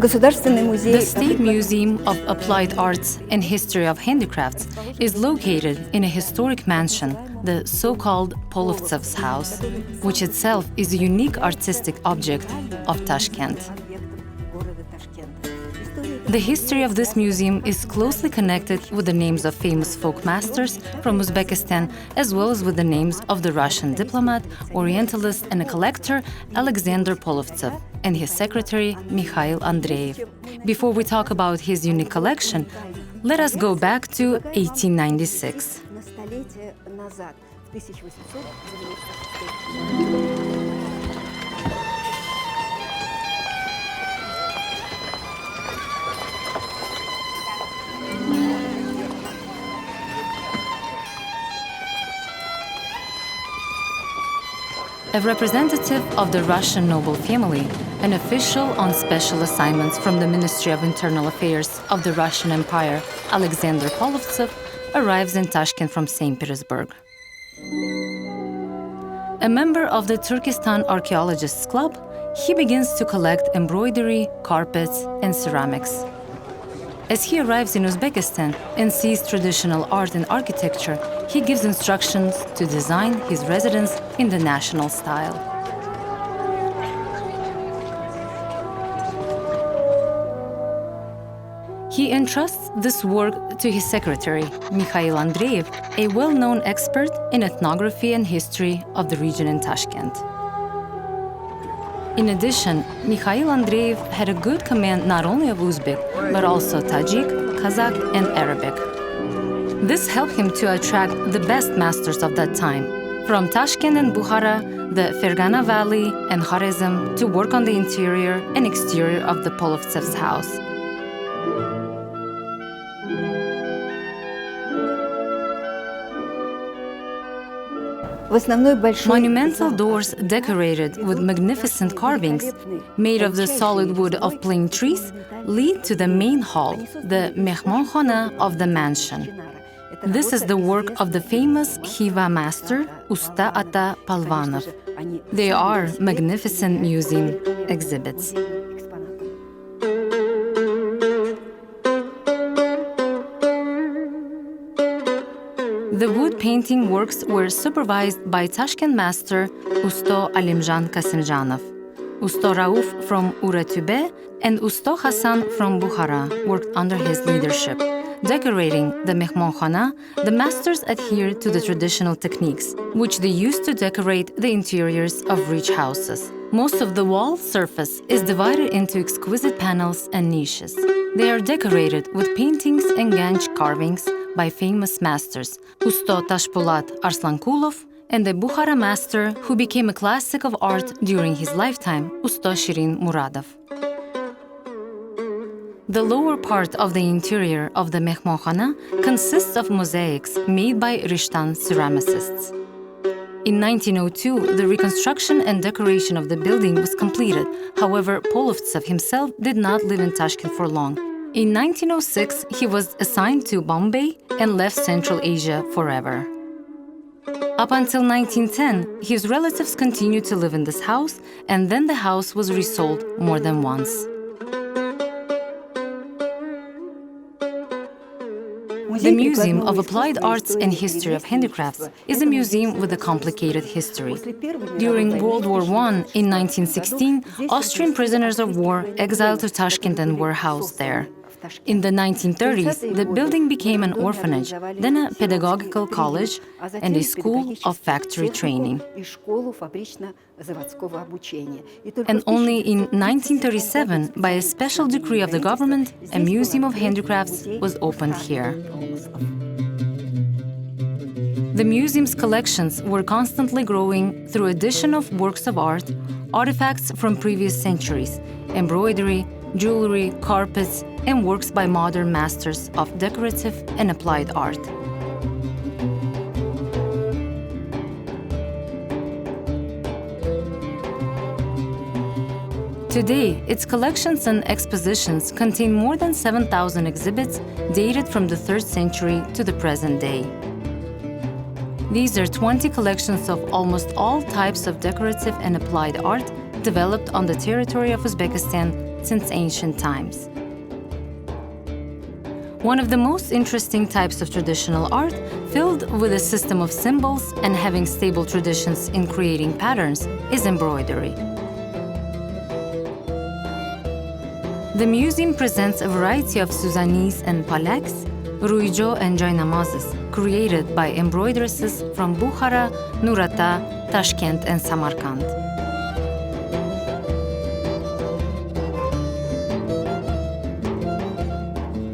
The State Museum of Applied Arts and History of Handicrafts is located in a historic mansion, the so-called Polovtsev's house, which itself is a unique artistic object of Tashkent. The history of this museum is closely connected with the names of famous folk masters from Uzbekistan, as well as with the names of the Russian diplomat, orientalist, and a collector Alexander Polovtsev and his secretary Mikhail Andreev. Before we talk about his unique collection, let us go back to 1896. A representative of the Russian noble family, an official on special assignments from the Ministry of Internal Affairs of the Russian Empire, Alexander Polovtsev, arrives in Tashkent from St. Petersburg. A member of the Turkestan Archaeologists Club, he begins to collect embroidery, carpets, and ceramics. As he arrives in Uzbekistan and sees traditional art and architecture, he gives instructions to design his residence in the national style. He entrusts this work to his secretary, Mikhail Andreev, a well-known expert in ethnography and history of the region in Tashkent. In addition, Mikhail Andreev had a good command not only of Uzbek, but also Tajik, Kazakh, and Arabic. This helped him to attract the best masters of that time, from Tashkent and Bukhara, the Fergana Valley, and Khwarezm, to work on the interior and exterior of the Polovtsev's house. Monumental doors decorated with magnificent carvings, made of the solid wood of plane trees, lead to the main hall, the mehmonkhana of the mansion. This is the work of the famous Khiva master, Usta Ata Palvanov. They are magnificent museum exhibits. The wood painting works were supervised by Tashkent master Usto Alimjan Kasimjanov. Usto Rauf from Uretube and Usto Hasan from Bukhara worked under his leadership. Decorating the mehmonkhana, the masters adhered to the traditional techniques, which they used to decorate the interiors of rich houses. Most of the wall surface is divided into exquisite panels and niches. They are decorated with paintings and ganj carvings by famous masters, Usto Tashpolat Arslankulov, and the Bukhara master who became a classic of art during his lifetime, Usto Shirin Muradov. The lower part of the interior of the mehmonkhana consists of mosaics made by Rishtan ceramicists. In 1902, the reconstruction and decoration of the building was completed. However, Polovtsev himself did not live in Tashkent for long. In 1906, he was assigned to Bombay and left Central Asia forever. Up until 1910, his relatives continued to live in this house, and then the house was resold more than once. The Museum of Applied Arts and History of Handicrafts is a museum with a complicated history. During World War I in 1916, Austrian prisoners of war exiled to Tashkent and were housed there. In the 1930s, the building became an orphanage, then a pedagogical college, and a school of factory training. And only in 1937, by a special decree of the government, a museum of handicrafts was opened here. The museum's collections were constantly growing through addition of works of art, artifacts from previous centuries, embroidery, jewelry, carpets, and works by modern masters of decorative and applied art. Today, its collections and expositions contain more than 7,000 exhibits dated from the 3rd century to the present day. These are 20 collections of almost all types of decorative and applied art developed on the territory of Uzbekistan since ancient times. One of the most interesting types of traditional art, filled with a system of symbols and having stable traditions in creating patterns, is embroidery. The museum presents a variety of Suzanese and palaks, ruijo and jainamazes, created by embroideresses from Bukhara, Nurata, Tashkent and Samarkand.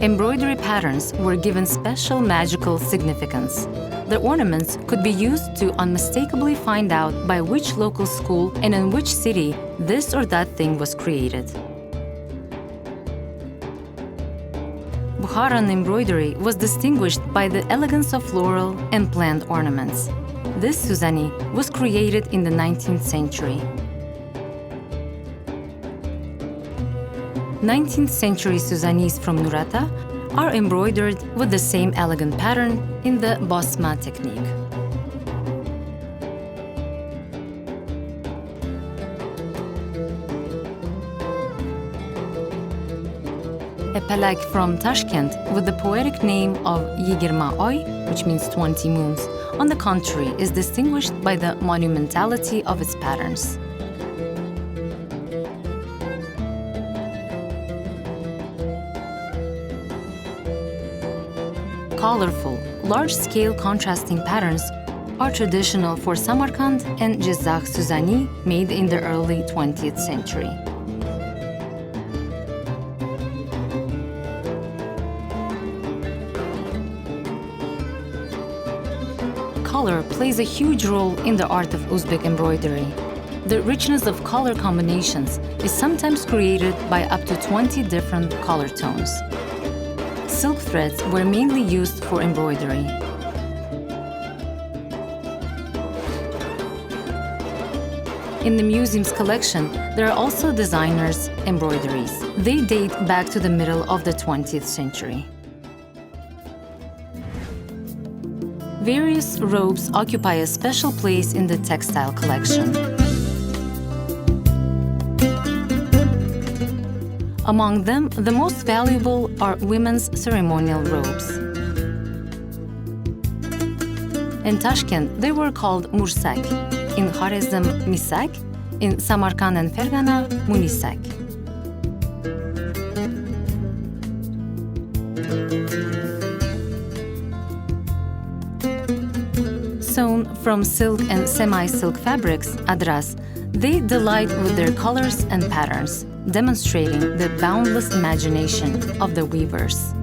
Embroidery patterns were given special magical significance. The ornaments could be used to unmistakably find out by which local school and in which city this or that thing was created. Bukharan embroidery was distinguished by the elegance of floral and plant ornaments. This Suzani was created in the 19th century. 19th century Suzanis from Nurata are embroidered with the same elegant pattern in the Basma technique. A palak from Tashkent with the poetic name of Yigirma Oy, which means 20 moons, on the contrary, is distinguished by the monumentality of its patterns. Colorful, large-scale contrasting patterns are traditional for Samarkand and Jizakh Suzani made in the early 20th century. Color plays a huge role in the art of Uzbek embroidery. The richness of color combinations is sometimes created by up to 20 different color tones. Silk threads were mainly used for embroidery. In the museum's collection, there are also designers' embroideries. They date back to the middle of the 20th century. Various robes occupy a special place in the textile collection. Among them, the most valuable are women's ceremonial robes. In Tashkent, they were called mursak, in Khwarezm misak, in Samarkand and Fergana munisak. Sewn from silk and semi-silk fabrics, adras, they delight with their colors and patterns, demonstrating the boundless imagination of the weavers.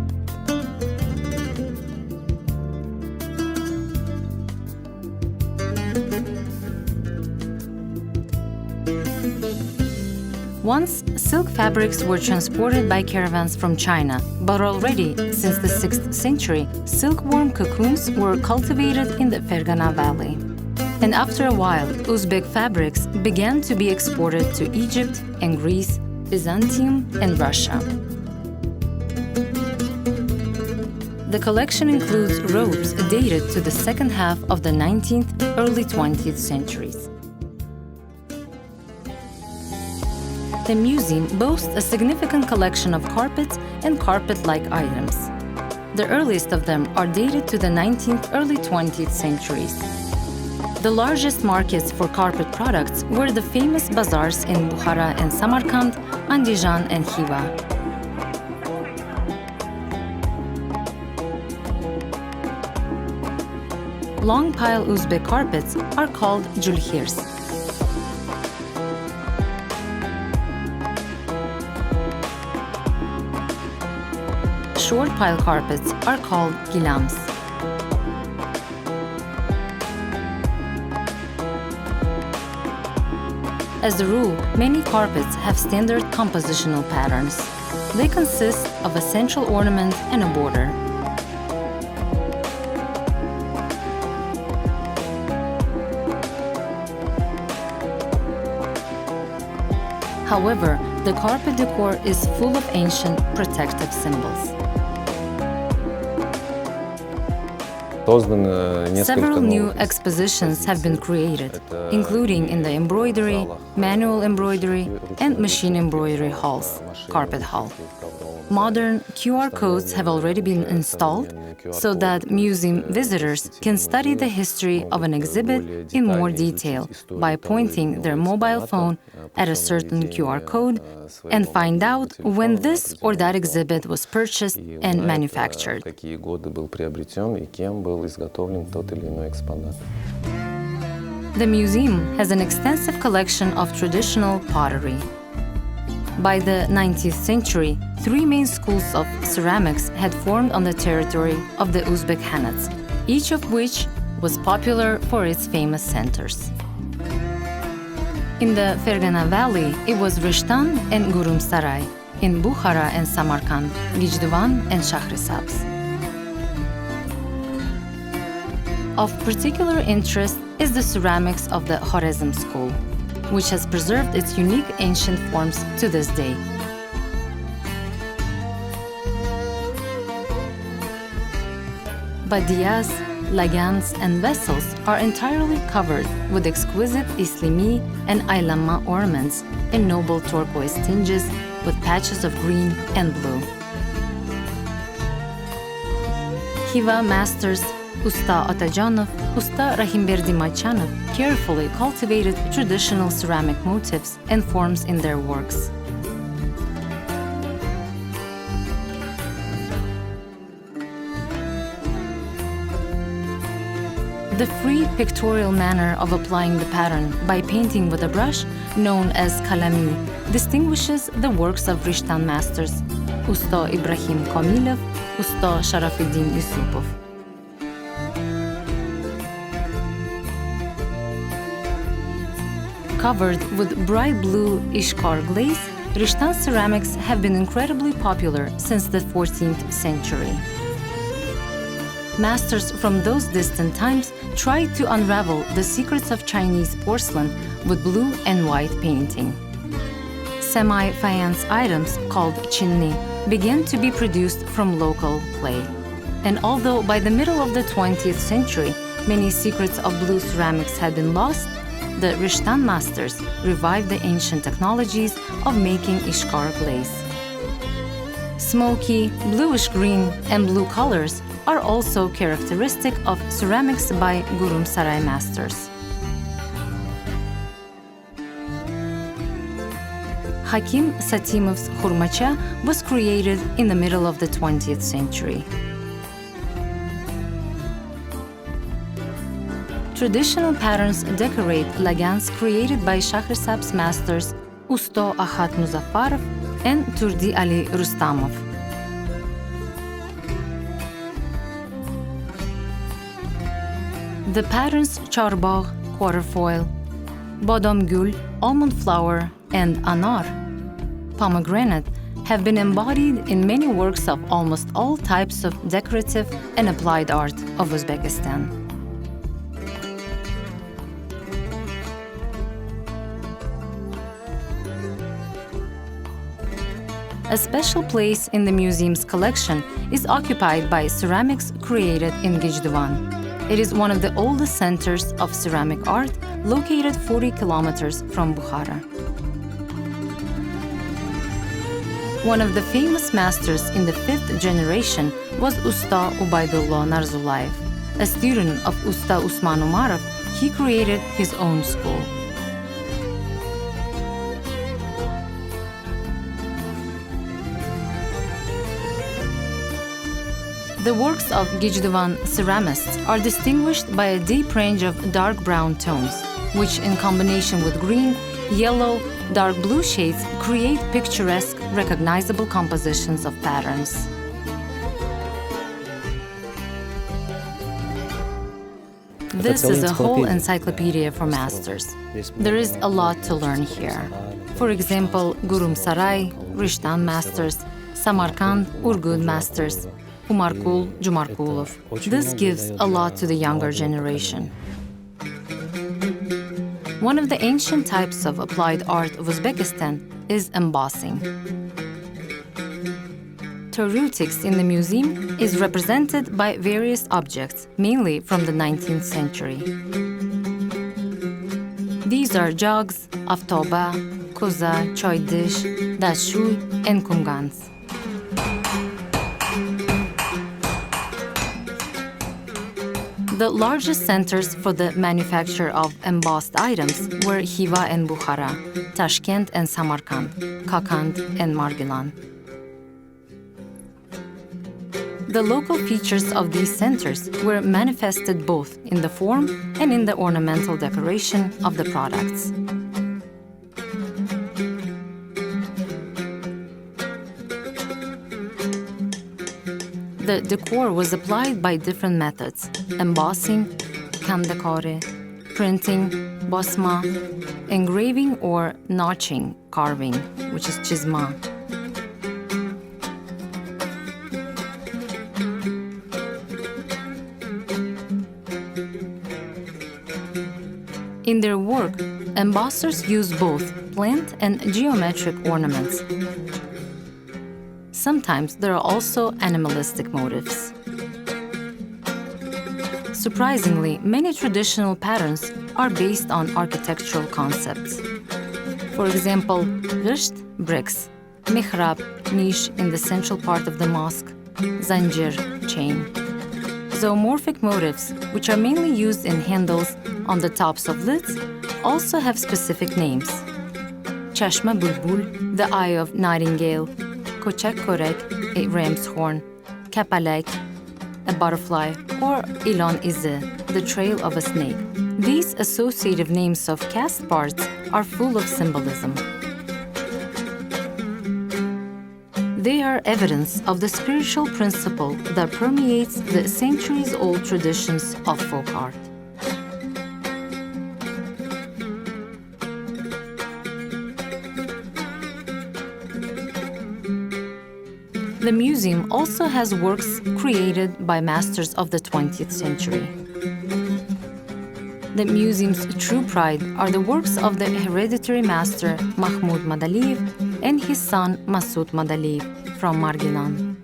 Once, silk fabrics were transported by caravans from China, but already, since the 6th century, silkworm cocoons were cultivated in the Fergana Valley. And after a while, Uzbek fabrics began to be exported to Egypt and Greece, Byzantium, and Russia. The collection includes robes dated to the second half of the 19th, early 20th centuries. The museum boasts a significant collection of carpets and carpet-like items. The earliest of them are dated to the 19th, early 20th centuries. The largest markets for carpet products were the famous bazaars in Bukhara and Samarkand, Andijan and Khiva. Long pile Uzbek carpets are called julhirs. Short pile carpets are called gilams. As a rule, many carpets have standard compositional patterns. They consist of a central ornament and a border. However, the carpet decor is full of ancient protective symbols. Several new expositions have been created, including in the embroidery, manual embroidery, and machine embroidery halls, carpet hall. Modern QR codes have already been installed so that museum visitors can study the history of an exhibit in more detail by pointing their mobile phone at a certain QR code and find out when this or that exhibit was purchased and manufactured. The museum has an extensive collection of traditional pottery. By the 19th century, 3 main schools of ceramics had formed on the territory of the Uzbek Khanate, each of which was popular for its famous centers. In the Fergana Valley, it was Rishtan and Gurum Saray. In Bukhara and Samarkand, Gijduvan and Shahrisabz. Of particular interest is the ceramics of the Khwarezm school, which has preserved its unique ancient forms to this day. Badiyas, lagans, and vessels are entirely covered with exquisite Islimi and Aylama ornaments in noble turquoise tinges with patches of green and blue. Khiva masters Usta Atajanov, Usta Rahimberdi Machanov carefully cultivated traditional ceramic motifs and forms in their works. The free pictorial manner of applying the pattern by painting with a brush, known as kalami, distinguishes the works of Rishtan masters Usta Ibrahim Komilov, Usta Sharafuddin Yusupov. Covered with bright blue ishkar glaze, Rishtan ceramics have been incredibly popular since the 14th century. Masters from those distant times tried to unravel the secrets of Chinese porcelain with blue and white painting. Semi-faience items called chinni began to be produced from local clay. And although by the middle of the 20th century, many secrets of blue ceramics had been lost, the Rishtan masters revived the ancient technologies of making ishkar glaze. Smoky, bluish-green, and blue colors are also characteristic of ceramics by Gurum Saray masters. Hakim Satimov's khurmacha was created in the middle of the 20th century. Traditional patterns decorate lagans created by Shahrisabz masters Usto Ahad Muzaffarov and Turdi Ali Rustamov. The patterns charbagh, quarterfoil, bodom gul, almond flower, and anar, pomegranate, have been embodied in many works of almost all types of decorative and applied art of Uzbekistan. A special place in the museum's collection is occupied by ceramics created in Gijduvan. It is one of the oldest centers of ceramic art, located 40 kilometers from Bukhara. One of the famous masters in the 5th generation was Usta Ubaidullah Narzulayev. A student of Usta Usman Umarov, he created his own school. The works of Gijduvan ceramists are distinguished by a deep range of dark brown tones, which in combination with green, yellow, dark blue shades create picturesque, recognizable compositions of patterns. This is a whole encyclopedia for masters. There is a lot to learn here. For example, Gurum Saray, Rishtan masters, Samarkand, Urgud masters, Umarkul, Jumarkulov. This gives a lot to the younger generation. One of the ancient types of applied art of Uzbekistan is embossing. Taurutics in the museum is represented by various objects, mainly from the 19th century. These are jugs, aftoba, koza, choy dish, dashui, and kumgans. The largest centers for the manufacture of embossed items were Hiva and Bukhara, Tashkent and Samarkand, Kakand and Margilan. The local features of these centers were manifested both in the form and in the ornamental decoration of the products. The decor was applied by different methods: embossing, kandakore, printing, bosma, engraving or notching, carving, which is chisma. In their work, embossers use both plant and geometric ornaments. Sometimes there are also animalistic motifs. Surprisingly, many traditional patterns are based on architectural concepts. For example, risht, bricks, mihrab, niche in the central part of the mosque, zanjir, chain. Zoomorphic motifs, which are mainly used in handles on the tops of lids, also have specific names. Chashma bulbul, the eye of nightingale, kochak korek, a ram's horn, kapalek, a butterfly, or ilon izi, the trail of a snake. These associative names of cast parts are full of symbolism. They are evidence of the spiritual principle that permeates the centuries-old traditions of folk art. The museum also has works created by masters of the 20th century. The museum's true pride are the works of the hereditary master Mahmoud Madaliyev and his son Masoud Madaliyev from Margilan.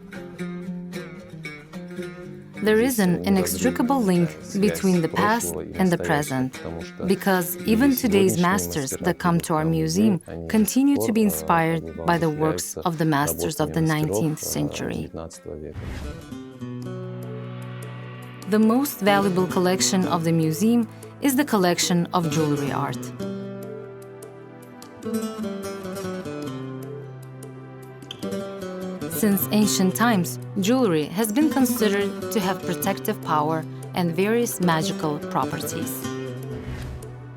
There is an inextricable link between the past and the present, because even today's masters that come to our museum continue to be inspired by the works of the masters of the 19th century. The most valuable collection of the museum is the collection of jewelry art. Since ancient times, jewelry has been considered to have protective power and various magical properties.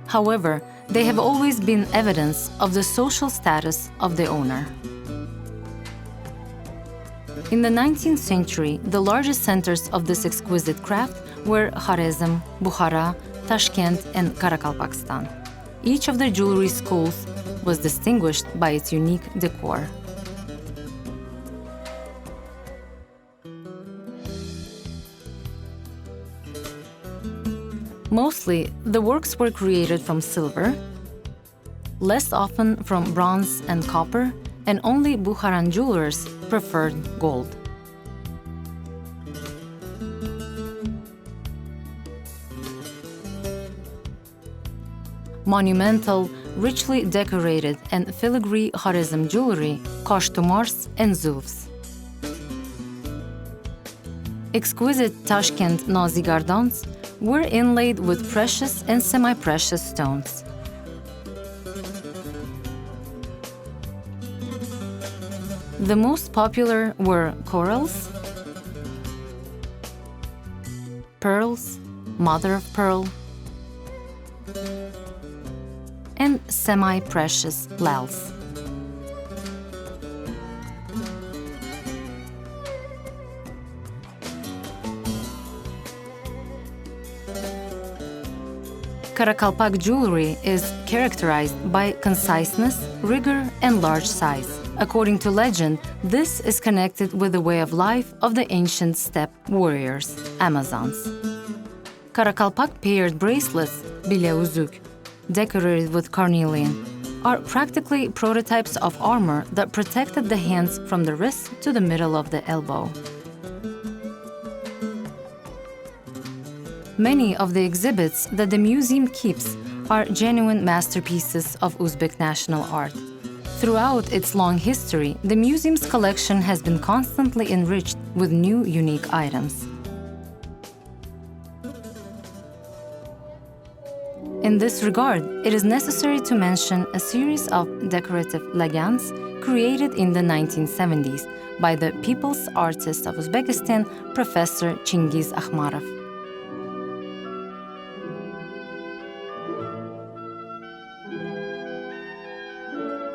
However, they have always been evidence of the social status of the owner. In the 19th century, the largest centers of this exquisite craft were Khwarezm, Bukhara, Tashkent, and Karakalpakstan. Each of the jewelry schools was distinguished by its unique decor. Mostly, the works were created from silver, less often from bronze and copper, and only Bukharan jewelers preferred gold. Monumental, richly decorated and filigree Khwarezm jewelry, koshtumars and zulfs. Exquisite Tashkent Nazi gardons were inlaid with precious and semi-precious stones. The most popular were corals, pearls, mother of pearl, and semi-precious lals. Karakalpak jewelry is characterized by conciseness, rigor, and large size. According to legend, this is connected with the way of life of the ancient steppe warriors, Amazons. Karakalpak paired bracelets, bileuzuk, decorated with carnelian, are practically prototypes of armor that protected the hands from the wrist to the middle of the elbow. Many of the exhibits that the museum keeps are genuine masterpieces of Uzbek national art. Throughout its long history, the museum's collection has been constantly enriched with new, unique items. In this regard, it is necessary to mention a series of decorative lagans created in the 1970s by the people's artist of Uzbekistan, Professor Chingiz Akhmarov.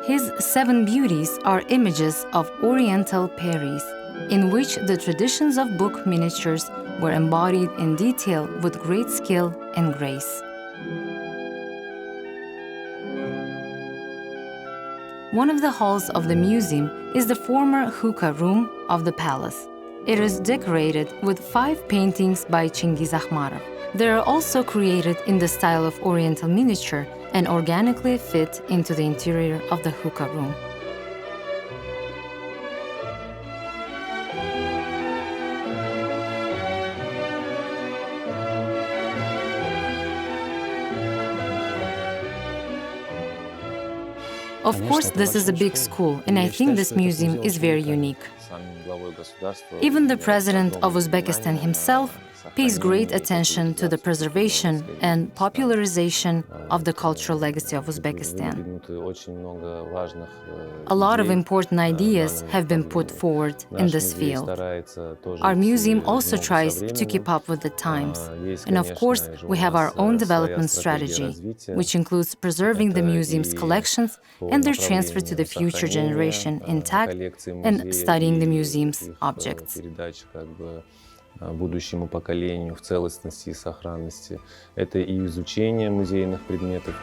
His 7 beauties are images of Oriental peris, in which the traditions of book miniatures were embodied in detail with great skill and grace. One of the halls of the museum is the former hookah room of the palace. It is decorated with 5 paintings by Chingiz Akhmarov. They are also created in the style of Oriental miniature and organically fit into the interior of the hookah room. Of course, this is a big school, and I think this museum is very unique. Even the president of Uzbekistan himself pays great attention to the preservation and popularization of the cultural legacy of Uzbekistan. A lot of important ideas have been put forward in this field. Our museum also tries to keep up with the times. And of course, we have our own development strategy, which includes preserving the museum's collections and their transfer to the future generation intact and studying the museum's objects. Будущему поколению в целостности и сохранности. Это и изучение музейных предметов.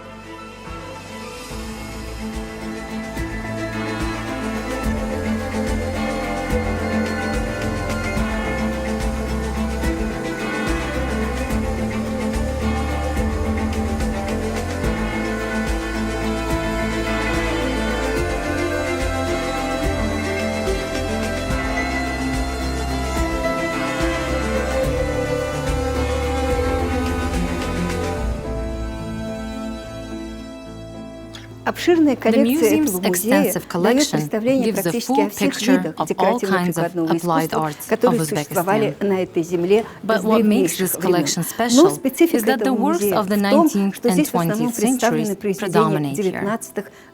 Обширная The коллекция museum's этого музея extensive дает collection представление gives a практически full о всех picture видах of all kinds of декоративно-прикладного applied искусства, arts of которые существовали Uzbekistan. на этой земле But с what makes this древнейших collection времен. special Но is специфика that the этого works музея of the в том, 19th что and здесь в основном 20th представлены centuries произведения predominate here.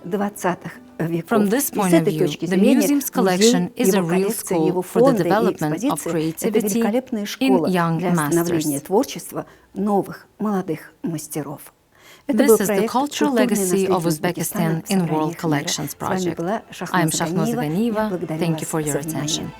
19-20 веков. From this И point с of этой view, точки the зрения museum's collection музей, is a его real коллекция, school его for the фонды и development of экспозиции — это creativity великолепная in школа young для становления masters. творчества новых молодых мастеров. This is the cultural legacy of Uzbekistan in World Collections Project. I am Shahnoza Ganieva. Thank you for your attention.